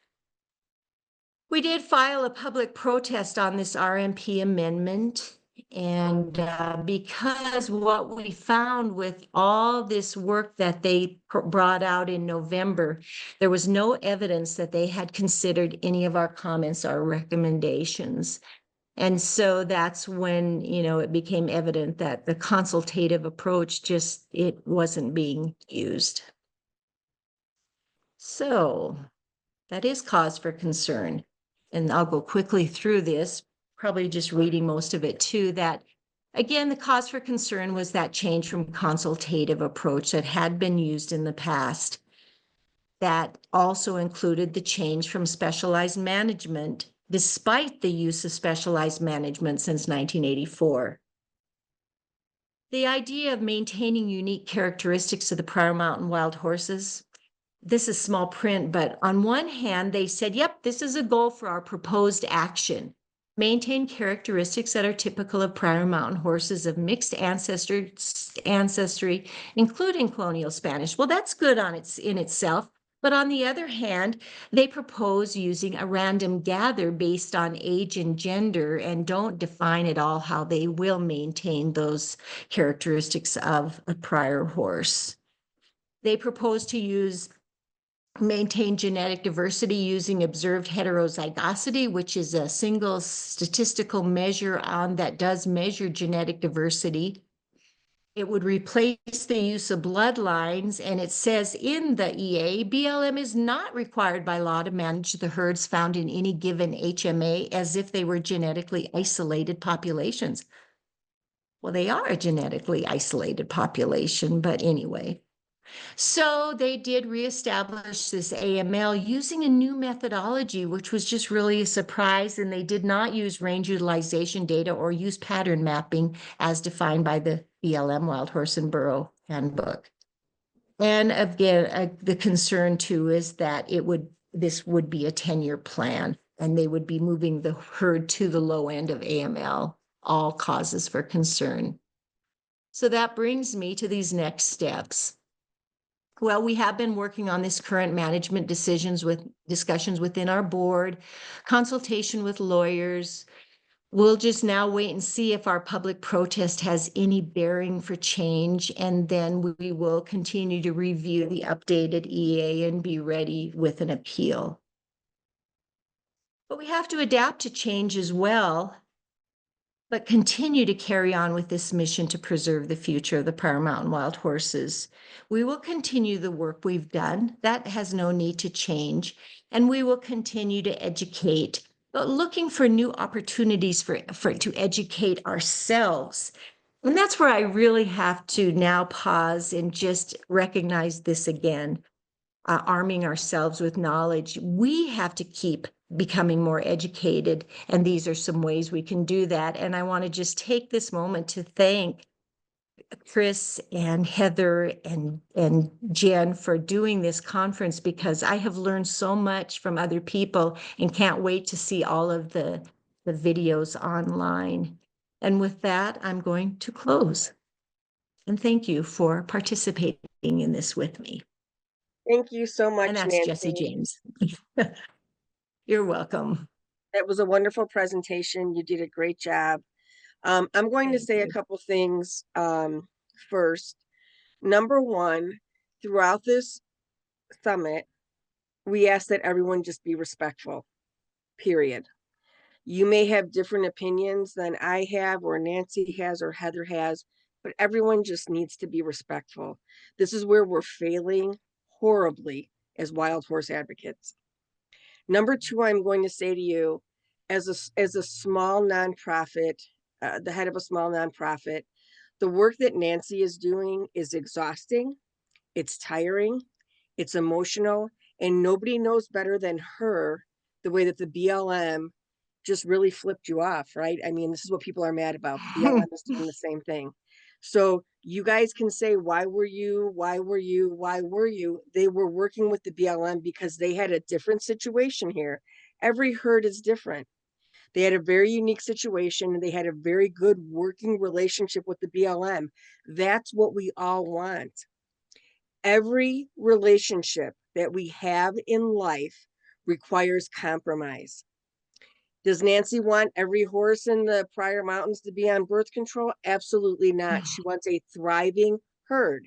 We did file a public protest on this RMP amendment. And because what we found with all this work that they brought out in November, there was no evidence that they had considered any of our comments or recommendations. And so that's when, it became evident that the consultative approach it wasn't being used. So that is cause for concern. And I'll go quickly through this, probably just reading most of it too, that again, the cause for concern was that change from consultative approach that had been used in the past. That also included the change from specialized management, despite the use of specialized management since 1984. The idea of maintaining unique characteristics of the Pryor Mountain wild horses. This is small print, but on one hand, they said, yep, this is a goal for our proposed action. Maintain characteristics that are typical of Pryor Mountain horses of mixed ancestry, including colonial Spanish. Well, that's good in itself. But on the other hand, they propose using a random gather based on age and gender and don't define at all how they will maintain those characteristics of a Pryor horse. They propose to maintain genetic diversity using observed heterozygosity, which is a single statistical measure that does measure genetic diversity. It would replace the use of bloodlines, and it says in the EA, BLM is not required by law to manage the herds found in any given HMA as if they were genetically isolated populations. Well, they are a genetically isolated population, but anyway. So they did reestablish this AML using a new methodology, which was just really a surprise. And they did not use range utilization data or use pattern mapping as defined by the BLM Wild Horse and Burro Handbook. And again, the concern too is that this would be a 10-year plan, and they would be moving the herd to the low end of AML, all causes for concern. So that brings me to these next steps. Well, we have been working on this current management discussions within our board, consultation with lawyers. We'll just now wait and see if our public protest has any bearing for change, and then we will continue to review the updated EA and be ready with an appeal. But we have to adapt to change as well, but continue to carry on with this mission to preserve the future of the Pryor Mountain wild horses. We will continue the work we've done. That has no need to change. And we will continue to educate, but looking for new opportunities to educate ourselves. And that's where I really have to now pause and just recognize this again. Arming ourselves with knowledge. We have to keep becoming more educated, and these are some ways we can do that. And I want to just take this moment to thank Chris and Heather and Jen for doing this conference, because I have learned so much from other people and can't wait to see all of the videos online. And with that, I'm going to close. And thank you for participating in this with me. Thank you so much, And that's Nancy. Jesse James. You're welcome. That was a wonderful presentation. You did a great job. I'm going to say a couple things first. Number one, throughout this summit, we ask that everyone just be respectful, period. You may have different opinions than I have, or Nancy has, or Heather has, but everyone just needs to be respectful. This is where we're failing horribly as wild horse advocates. Number two, I'm going to say to you, as a small nonprofit, the head of a small nonprofit, the work that Nancy is doing is exhausting, it's tiring, it's emotional, and nobody knows better than her the way that the BLM just really flipped you off, right? I mean, this is what people are mad about. The BLM is doing the same thing. So you guys can say, why were you? Why were you? Why were you? They were working with the BLM because they had a different situation here. Every herd is different. They had a very unique situation. They had a very good working relationship with the BLM. That's what we all want. Every relationship that we have in life requires compromise. Does Nancy want every horse in the Pryor Mountains to be on birth control? Absolutely not. She wants a thriving herd,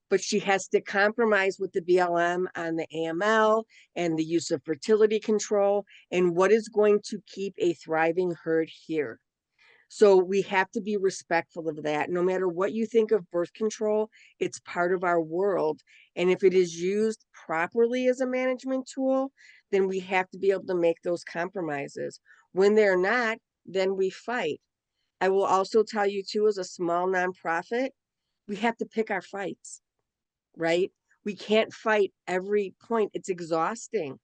but she has to compromise with the BLM on the AML and the use of fertility control and what is going to keep a thriving herd here. So we have to be respectful of that. No matter what you think of birth control, it's part of our world. And if it is used properly as a management tool, then we have to be able to make those compromises. When they're not, then we fight. I will also tell you too, as a small nonprofit, we have to pick our fights, right? We can't fight every point. It's exhausting.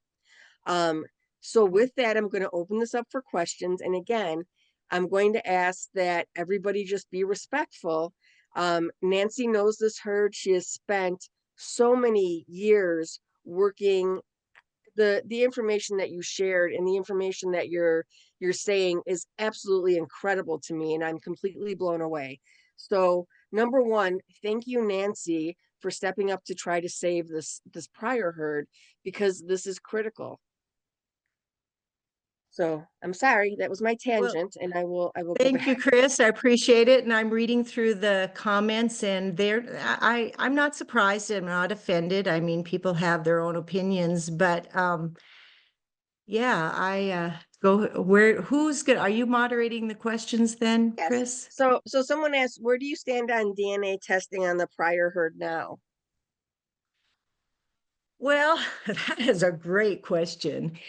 Um, so with that, I'm going to open this up for questions. And again, I'm going to ask that everybody just be respectful. Nancy knows this herd. She has spent so many years working. The information that you shared and the information that you're saying is absolutely incredible to me, and I'm completely blown away. So number one, thank you, Nancy, for stepping up to try to save this Pryor herd, because this is critical. So I'm sorry, that was my Well, tangent, and I will go thank you, back. Chris. I appreciate it. And I'm reading through the comments and I'm not surprised. I'm not offended. I mean, people have their own opinions, but yeah, who's good? Are you moderating the questions then, Yes. Chris? So someone asked, where do you stand on DNA testing on the Pryor herd now? Well, that is a great question.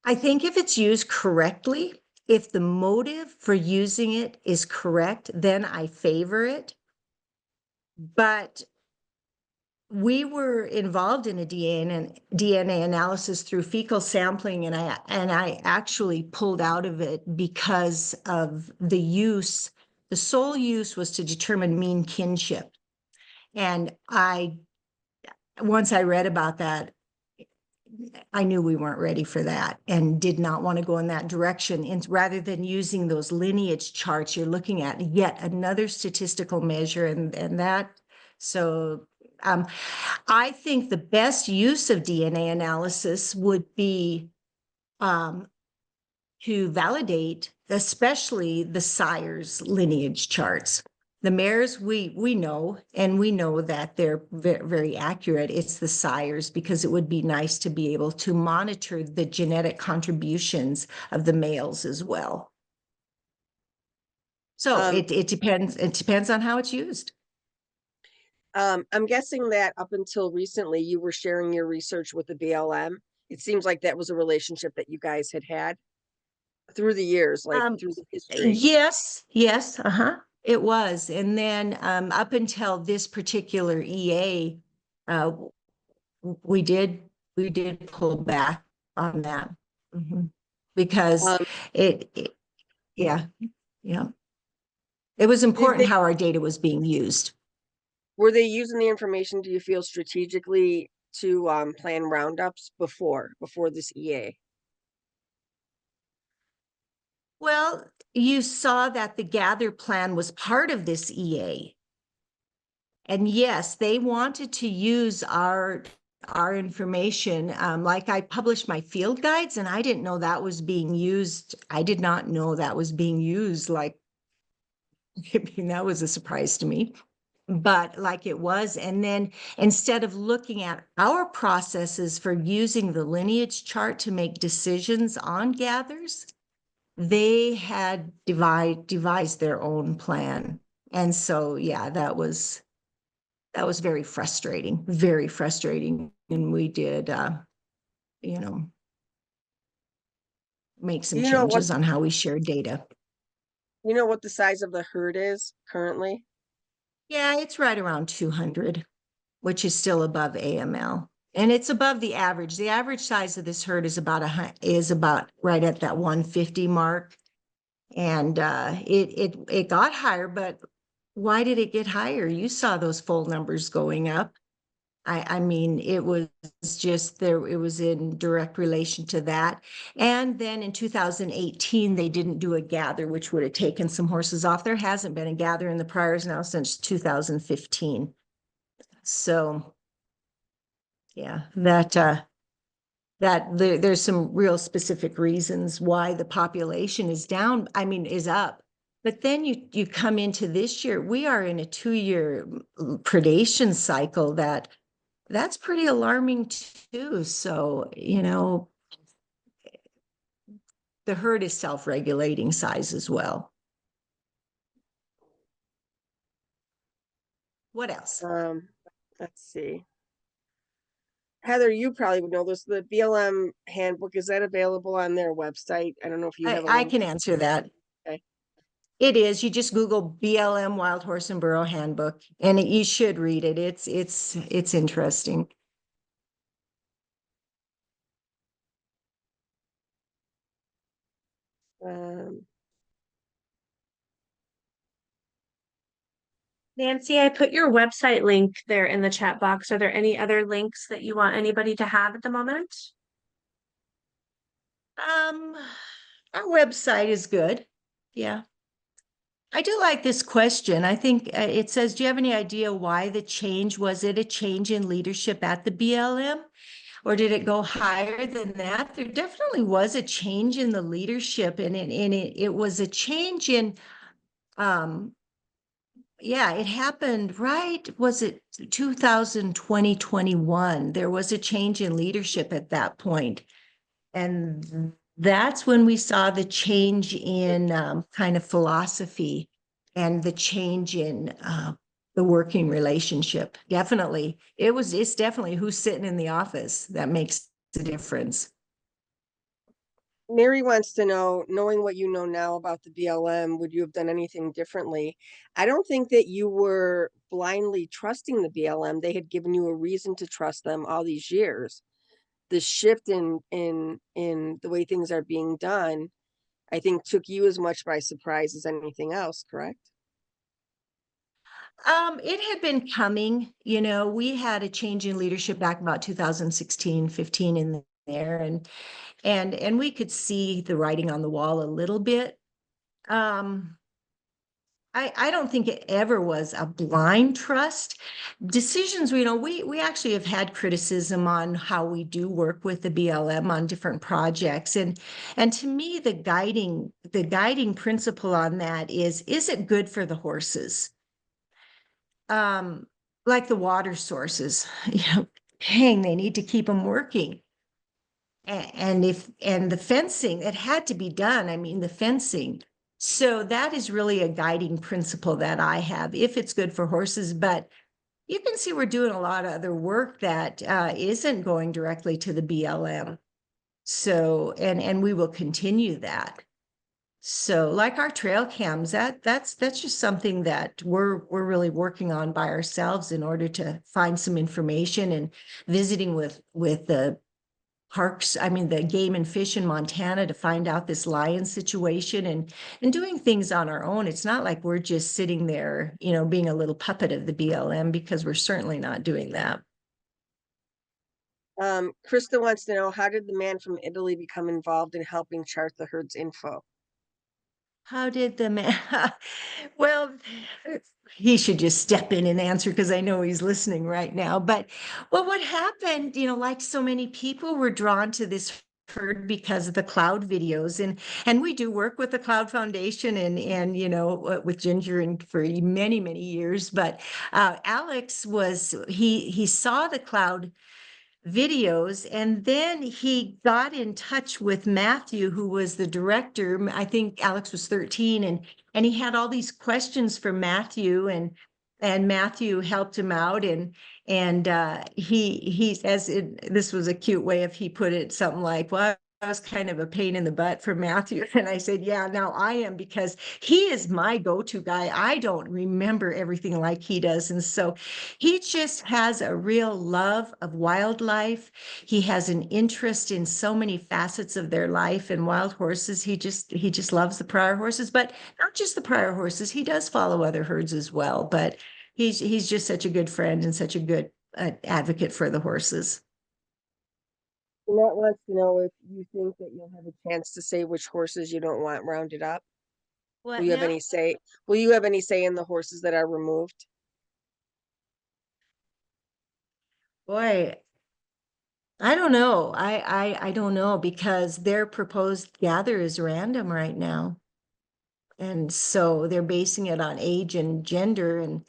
I think if it's used correctly, if the motive for using it is correct, then I favor it. But we were involved in a DNA analysis through fecal sampling, and I actually pulled out of it because of the use. The sole use was to determine mean kinship. And once I read about that, I knew we weren't ready for that and did not want to go in that direction. And rather than using those lineage charts, you're looking at yet another statistical measure, and that. So I think the best use of DNA analysis would be to validate, especially the sire's lineage charts. The mares, we know, and we know that they're very accurate. It's the sires, because it would be nice to be able to monitor the genetic contributions of the males as well. So Um, it depends. It depends on how it's used. I'm guessing that up until recently, you were sharing your research with the BLM. It seems like that was a relationship that you guys had through the years, like Um, through the history. yes, it was. And then up until this particular EA, uh, we did pull back on that. Because Um, yeah, yeah, it was did important they how our data was being used. were they using the information, do you feel, strategically to plan roundups before this EA? Well, you saw that the gather plan was part of this EA. And yes, they wanted to use our information. Like I published my field guides, and I didn't know that was being used. I did not know that was being used. Like, I mean, that was a surprise to me, but like it was. And then instead of looking at our processes for using the lineage chart to make decisions on gathers, they had devised their own plan. And so, yeah, that was very frustrating. And we did, you know, make Do some you know what changes on how we share data. the size of the herd is currently? Yeah, it's right around 200, which is still above AML. And it's above the average. The average size of this herd is about right at that 150 mark. And it got higher, but why did it get higher? You saw those full numbers going up. I mean, it was just there, it was in direct relation to that. And then in 2018, they didn't do a gather, which would have taken some horses off. There hasn't been a gather in the Pryors now since 2015. So yeah, there's some real specific reasons why the population is down, I mean, is up. But then you come into this year, we are in a 2-year predation cycle that's pretty alarming too. So, the herd is self-regulating size as well. What else? Let's see. Heather, you probably would know this. The BLM handbook, is that available on their website? I don't know if you have a I link. can answer that. Okay. It is. You just Google BLM Wild Horse and Burro Handbook, and you should read it. It's interesting. Nancy, I put your website link there in the chat box. Are there any other links that you want anybody to have at the moment? Our website is good. Yeah. I do like this question. I think it says, do you have any idea why the change? Was it a change in leadership at the BLM? Or did it go higher than that? There definitely was a change in the leadership, and it was a change in yeah, it happened, right? Was it 2020, 21? There was a change in leadership at that point. And that's when we saw the change in kind of philosophy and the change in the working relationship. Definitely. It's definitely who's sitting in the office that makes the difference. Mary wants to know, knowing what you know now about the BLM, would you have done anything differently? I don't think that you were blindly trusting the BLM. They had given you a reason to trust them all these years. The shift in the way things are being done, I think, took you as much by surprise as anything else, correct? It had been coming, we had a change in leadership back about 2016, 15 in there, and we could see the writing on the wall a little bit. I don't think it ever was a blind trust. Decisions, we actually have had criticism on how we do work with the BLM on different projects. And to me, the guiding principle on that is it good for the horses? Like the water sources, dang, they need to keep them working. And the fencing, it had to be done. I mean, the fencing. So that is really a guiding principle that I have, if it's good for horses. But you can see we're doing a lot of other work that isn't going directly to the BLM. So, and we will continue that. So like our trail cams, that's just something that we're really working on by ourselves in order to find some information, and visiting with the parks, I mean, the game and fish in Montana to find out this lion situation, and doing things on our own. It's not like we're just sitting there, being a little puppet of the BLM, because we're certainly not doing that. Krista wants to know, how did the man from Italy become involved in helping chart the herd's info? How did the man? Well, he should just step in and answer, because I know he's listening right now. But what happened, like so many people were drawn to this herd because of the cloud videos, and we do work with the Cloud Foundation and with Ginger and for many years. But Alex he saw the cloud videos, and then he got in touch with Matthew, who was the director. I think Alex was 13, and he had all these questions for Matthew, and Matthew helped him out, and he this was a cute way of he put it, something like, well, was kind of a pain in the butt for Matthew. And I said, yeah, now I am, because he is my go-to guy. I don't remember everything like he does. And so he just has a real love of wildlife. He has an interest in so many facets of their life, and wild horses. He just loves the Pryor horses, but not just the Pryor horses. He does follow other herds as well, but he's just such a good friend and such a good advocate for the horses. Jeanette wants to know if you think that you'll have a chance to say which horses you don't want rounded up. What Will you have now? any say? Will you have any say in the horses that are removed? Boy, I don't know. I don't know, because their proposed gather is random right now. And so they're basing it on age and gender, and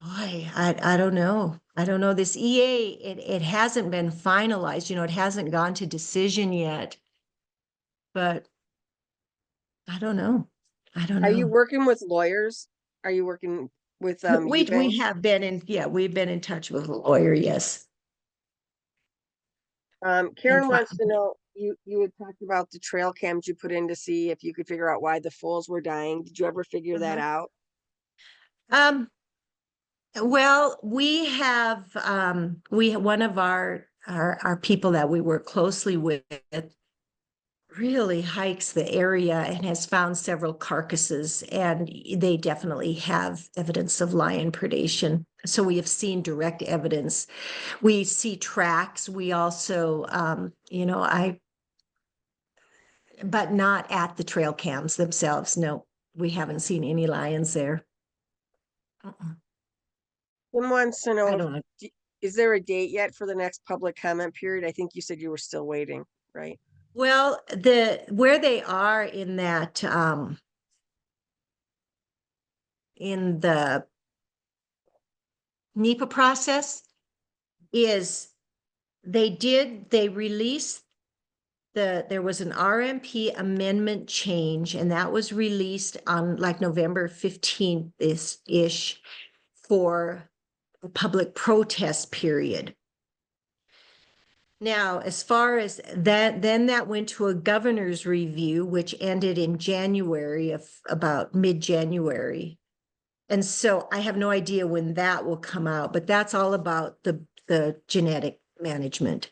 boy, I don't know. I don't know. This EA, it hasn't been finalized, it hasn't gone to decision yet. But I don't know. I don't Are you know. working with lawyers? Are you working with We Eubank? have been in, yeah, we've been in touch with a lawyer, yes. And Karen wants to know, you had talked about the trail cams you put in to see if you could figure out why the foals were dying. Did you ever figure that out? um, well, we have one of our people that we work closely with really hikes the area and has found several carcasses, and they definitely have evidence of lion predation. So we have seen direct evidence. We see tracks. We also, but not at the trail cams themselves. No, we haven't seen any lions there. Kim wants to I know don't know. is there a date yet for the next public comment period? I think you said you were still waiting, right? Well, where they are in that in the NEPA process is they released there was an RMP amendment change, and that was released on like November 15th ish for a public protest period. Now, as far as that, then that went to a governor's review, which ended in January, of about mid-January. And so I have no idea when that will come out, but that's all about the genetic management.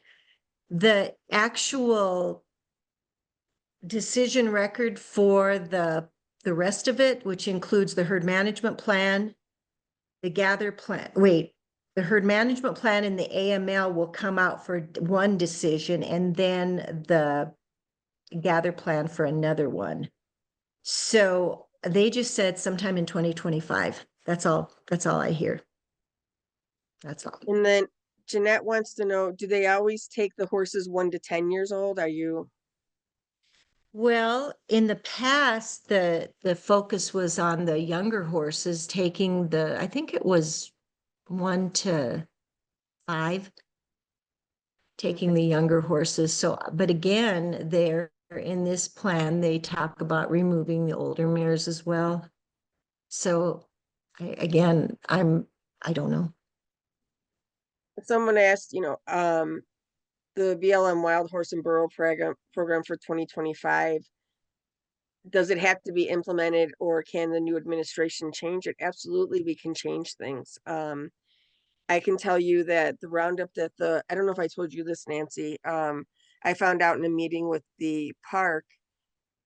The actual decision record for the rest of it, which includes the herd management plan, the gather plan, the herd management plan and the AML will come out for one decision, and then the gather plan for another one. So they just said sometime in 2025. That's all I hear. That's all. And then Jeanette wants to know, do they always take the horses 1 to 10 years old? Are you? Well, in the past, the focus was on the younger horses, taking I think it was 1 to 5, taking the younger horses. So, but again, they're in this plan, they talk about removing the older mares as well. So again, I don't know. Someone asked, the BLM Wild Horse and Burro program for 2025, does it have to be implemented, or can the new administration change it? Absolutely, we can change things. I can tell you that the roundup that I don't know if I told you this, Nancy, I found out in a meeting with the park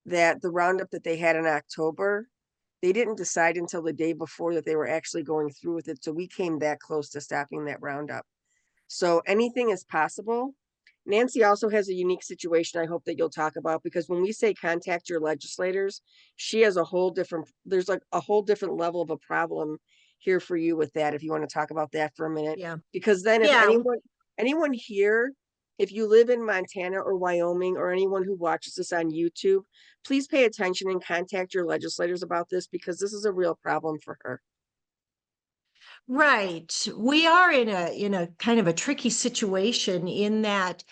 that the roundup that they had in October, they didn't decide until the day before that they were actually going through with it. So we came that close to stopping that roundup. So anything is possible. Nancy also has a unique situation I hope that you'll talk about, because when we say contact your legislators, she has there's like a whole different level of a problem here for you with that, if you want to talk about that for a minute. Yeah. Because then if Yeah. anyone here, if you live in Montana or Wyoming, or anyone who watches this on YouTube, please pay attention and contact your legislators about this, because this is a real problem for her. Right. We are in a kind of a tricky situation in that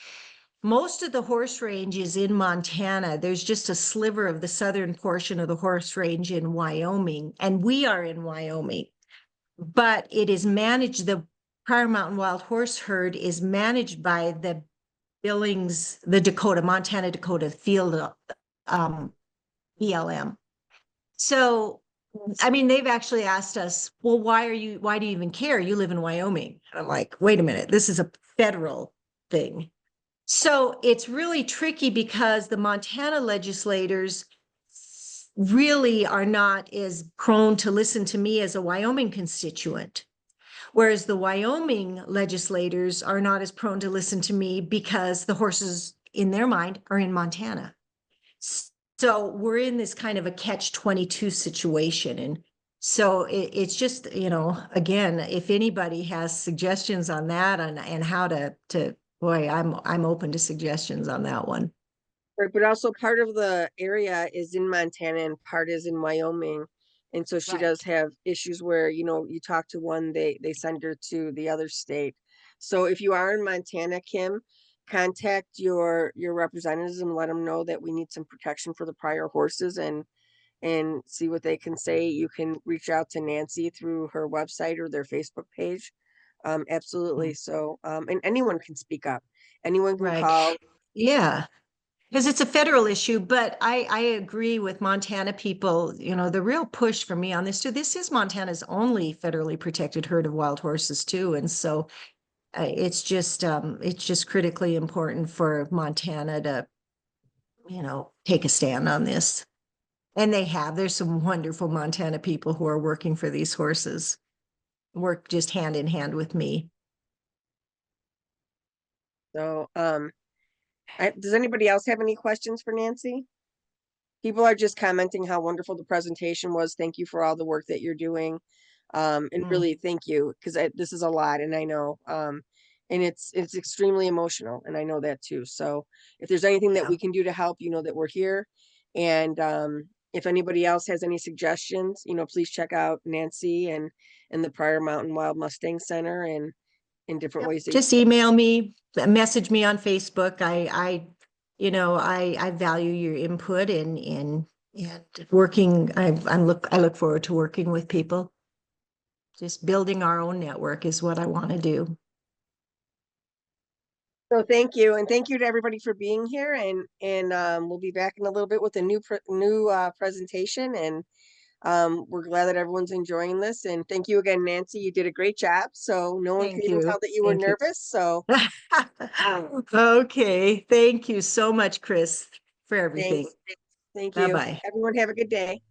most of the horse range is in Montana. There's just a sliver of the southern portion of the horse range in Wyoming, and we are in Wyoming. But it is managed, the Pryor Mountain Wild Horse Herd is managed by the Billings, Montana Dakota field, BLM. So, I mean, they've actually asked us, well, why do you even care? You live in Wyoming. And I'm like, wait a minute, this is a federal thing. So it's really tricky because the Montana legislators really are not as prone to listen to me as a Wyoming constituent. Whereas the Wyoming legislators are not as prone to listen to me because the horses in their mind are in Montana. So we're in this kind of a catch-22 situation. And so it's just, again, if anybody has suggestions on that and how to boy, I'm open to suggestions on that one. Right, but also part of the area is in Montana and part is in Wyoming. And so she does Right. have issues where, you talk to one, they send her to the other state. So if you are in Montana, Kim, contact your representatives and let them know that we need some protection for the Pryor horses and see what they can say. You can reach out to Nancy through her website or their Facebook page. Absolutely. So, and anyone can speak up. Anyone can Right. call. Yeah. Because it's a federal issue, but I agree with Montana people, the real push for me on this too. This is Montana's only federally protected herd of wild horses too. And so it's just critically important for Montana to, take a stand on this. And there's some wonderful Montana people who are working for these horses, work just hand in hand with me. So, does anybody else have any questions for Nancy? People are just commenting how wonderful the presentation was. Thank you for all the work that you're doing. And Mm, really thank you, because this is a lot and I know, and it's extremely emotional and I know that too. So if there's anything that yeah. we can do to help, you know that we're here. And if anybody else has any suggestions, please check out Nancy and the Pryor Mountain Wild Mustang Center and in different Yep. ways. Just email me, message me on Facebook. I value your input and working. I look forward to working with people. Just building our own network is what I want to do. So thank you, and thank you to everybody for being here. And we'll be back in a little bit with a new presentation. And we're glad that everyone's enjoying this. And thank you again, Nancy. You did a great job. So no one can Thank even you. tell that you were Thank you. nervous. So Okay. Thank you so much, Chris, for everything. thanks. Thank you. Bye-bye. Everyone have a good day.